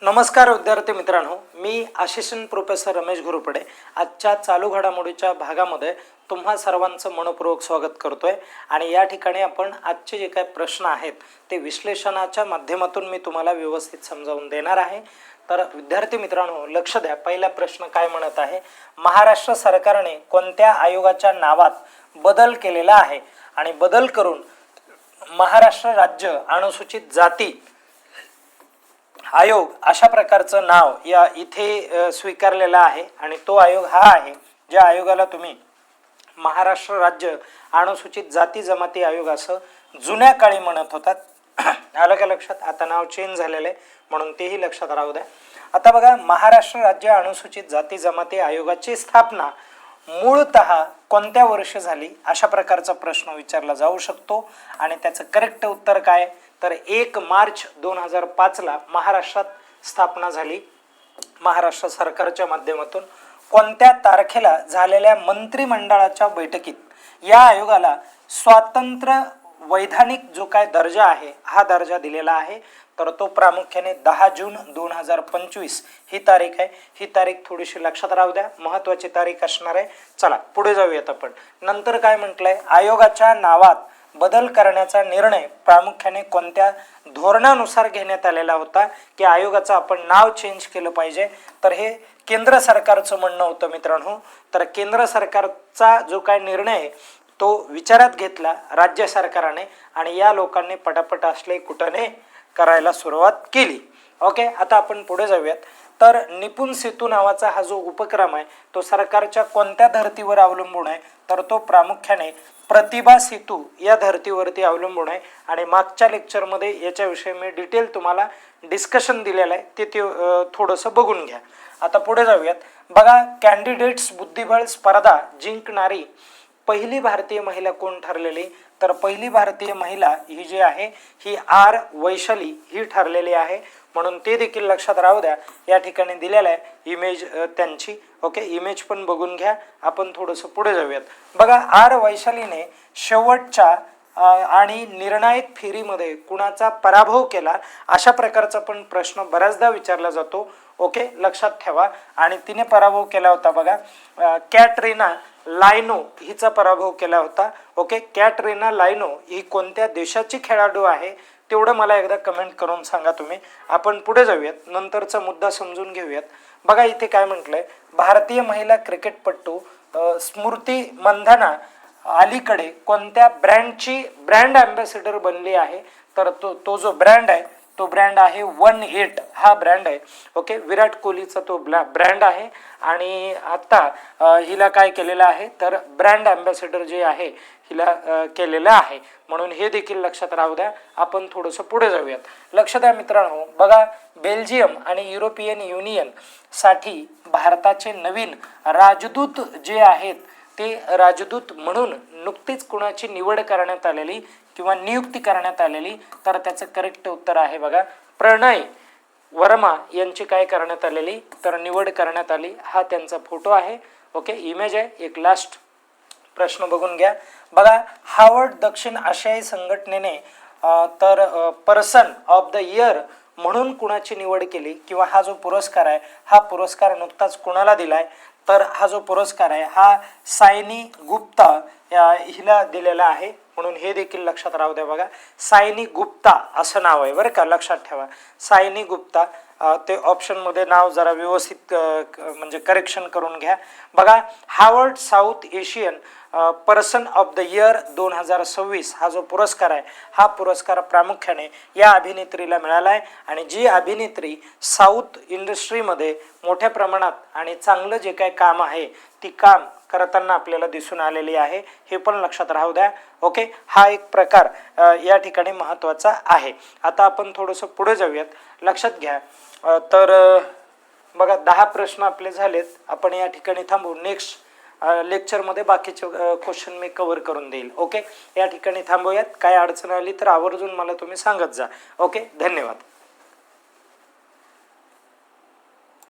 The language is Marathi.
नमस्कार विद्यार्थी मित्रांनो, मी असिस्टंट प्रोफेसर रमेश घोरपडे आजच्या चालू घडामोडीच्या भागामध्ये तुम्हा सर्वांचं मनपूर्वक स्वागत करतोय। आणि या ठिकाणी आपण आजचे जे काही प्रश्न आहेत ते विश्लेषणाच्या माध्यमातून मी तुम्हाला व्यवस्थित समजावून देणार आहे। तर विद्यार्थी मित्रांनो लक्ष द्या, पहिला प्रश्न काय म्हणत आहे, महाराष्ट्र सरकारने कोणत्या आयोगाच्या नावात बदल केलेला आहे आणि बदल करून महाराष्ट्र राज्य अनुसूचित जाती आयोग अशा प्रकारचं नाव या इथे स्वीकारलेला आहे। आणि तो आयोग हा आहे ज्या आयोगाला तुम्ही महाराष्ट्र राज्य अनुसूचित जाती जमाती आयोग असं जुन्या काळी म्हणत होतात। आलं का लक्षात? आता नाव चेंज झालेलं आहे म्हणून तेही लक्षात राहू द्या। आता बघा, महाराष्ट्र राज्य अनुसूचित जाती जमाती आयोगाची स्थापना मूळतः कोणत्या वर्षी झाली अशा प्रकारचा प्रश्न विचारला जाऊ शकतो। आणि त्याचं करेक्ट उत्तर काय, तर 1 मार्च 2005 ला महाराष्ट्रात स्थापना झाली महाराष्ट्र सरकारच्या माध्यमातून। कोणत्या तारखेला झालेल्या मंत्रिमंडळाच्या बैठकीत या आयोगाला स्वतंत्र वैधानिक जो काय दर्जा आहे हा दर्जा दिलेला आहे, तर तो प्रामुख्याने 10 जून 2025 ही तारीख आहे। ही तारीख थोडीशी लक्षात राहू द्या, महत्त्वाची तारीख असणार आहे। चला पुढे जाऊयात आपण। नंतर काय म्हटलंय, आयोगाच्या नावात बदल करण्याचा निर्णय प्रामुख्याने कोणत्या धोरणानुसार घेण्यात आलेला होता की आयोगाचं आपण नाव चेंज केलं पाहिजे, तर हे केंद्र सरकारचं म्हणणं होतं मित्रांनो। तर केंद्र सरकारचा जो काय निर्णय आहे तो विचारात घेतला राज्य सरकारने आणि या लोकांनी पटापट असले कुटणे करायला सुरुवात केली। ओके, आता आपण पुढे जाऊयात। तर निपुण सेतू नावाचा हा जो उपक्रम आहे तो सरकारच्या कोणत्या धर्तीवर अवलंबून आहे, तर तो प्रामुख्याने प्रतिभा सेतू या धर्तीवरती अवलंबून आहे। आणि मागच्या लेक्चरमध्ये याच्याविषयी मी डिटेल तुम्हाला डिस्कशन दिलेलं आहे, ते थोडंसं बघून घ्या। आता पुढे जाऊयात। बघा, कॅन्डिडेट्स बुद्धिबळ स्पर्धा जिंकणारी पहिली भारतीय महिला कोण ठरलेली, तर पहिली भारतीय महिला ही जी आहे ही आर वैशाली ही ठरलेली आहे, म्हणून ते देखील लक्षात राहू द्या। या ठिकाणी दिलेलं आहे इमेज त्यांची। ओके, इमेज पण बघून घ्या। आपण थोडंसं पुढे जाऊयात। बघा, आर वैशालीने शेवटच्या आणि निर्णायक फेरीमध्ये कुणाचा पराभव केला अशा प्रकारचा पण प्रश्न बऱ्याचदा विचारला जातो। ओके, लक्षात ठेवा। आणि तिने पराभव केला होता बघा, कॅटरीना लायनो हिचा पराभव केला होता। ओके, कॅटरीना लायनो ही कोणत्या देशाची खेळाडू आहे तेवढं मला एकदा कमेंट करून सांगा तुम्ही। आपण पुढे जाऊयात, नंतरचा मुद्दा समजून घेऊयात। बघा, इथे काय म्हटलंय, भारतीय महिला क्रिकेटपटू स्मृती मंधाना अलीकडे कोणत्या ब्रँडची ब्रँड अँबॅसेडर बनली आहे, तर तो जो ब्रँड आहे तो ब्रँड आहे 18 हा ब्रँड आहे। ओके, विराट कोहलीचा तो ब्रँड आहे। आणि आता हिला काय केलेलं आहे, तर ब्रँड अँबॅसेडर जे आहे हिला केलेलं आहे, म्हणून हे देखील लक्षात राहू द्या। आपण थोडंसं पुढे जाऊयात। लक्ष द्या मित्रांनो, बघा, बेल्जियम आणि युरोपियन युनियन साठी भारताचे नवीन राजदूत जे आहेत ते राजदूत म्हणून नुकतीच कुणाची निवड करण्यात आलेली किंवा नियुक्ती करण्यात आलेली, तर त्याचं करेक्ट उत्तर आहे बघा, प्रणय वर्मा यांची काय करण्यात आलेली, तर निवड करण्यात आली। हा त्यांचा फोटो आहे। ओके, इमेज आहे। एक लास्ट प्रश्न बघून घ्या। बघा, हार्वर्ड दक्षिण आशियाई संघटनेने तर पर्सन ऑफ द इयर म्हणून कुणाची निवड केली किंवा हा जो पुरस्कार आहे हा पुरस्कार नुकताच कुणाला दिलाय, तर हा जो पुरस्कार आहे हा सायनी गुप्ता हिला दिलेला आहे, म्हणून हे देखील लक्षात राहू द्या। बघा, सायनी गुप्ता असं नाव आहे बरं का, लक्षात ठेवा, सायनी गुप्ता। ते ऑप्शनमध्ये नाव जरा व्यवस्थित म्हणजे करेक्शन करून घ्या। बघा, Harvard south Asian person of the year 2026 हा जो पुरस्कार आहे हा पुरस्कार प्रामुख्याने या अभिनेत्रीला मिळाला आहे। आणि जी अभिनेत्री साऊथ इंडस्ट्रीमध्ये मोठ्या प्रमाणात आणि चांगलं जे काही काम आहे ती काम करताना आपल्याला दिसून आलेली आहे, हे पण लक्षात राहू द्या। ओके, हा एक प्रकार या ठिकाणी महत्त्वाचा आहे। आता आपण थोडंसं पुढे जाऊयात। लक्षात घ्या, तर बघा 10 प्रश्न आपले झालेत। आपण या ठिकाणी थांबू, नेक्स्ट लेक्चरमध्ये बाकीचे क्वेश्चन मी कव्हर करून देईल। ओके, या ठिकाणी थांबूयात। काय अडचण आली तर आवर्जून मला तुम्ही सांगत जा। ओके, धन्यवाद।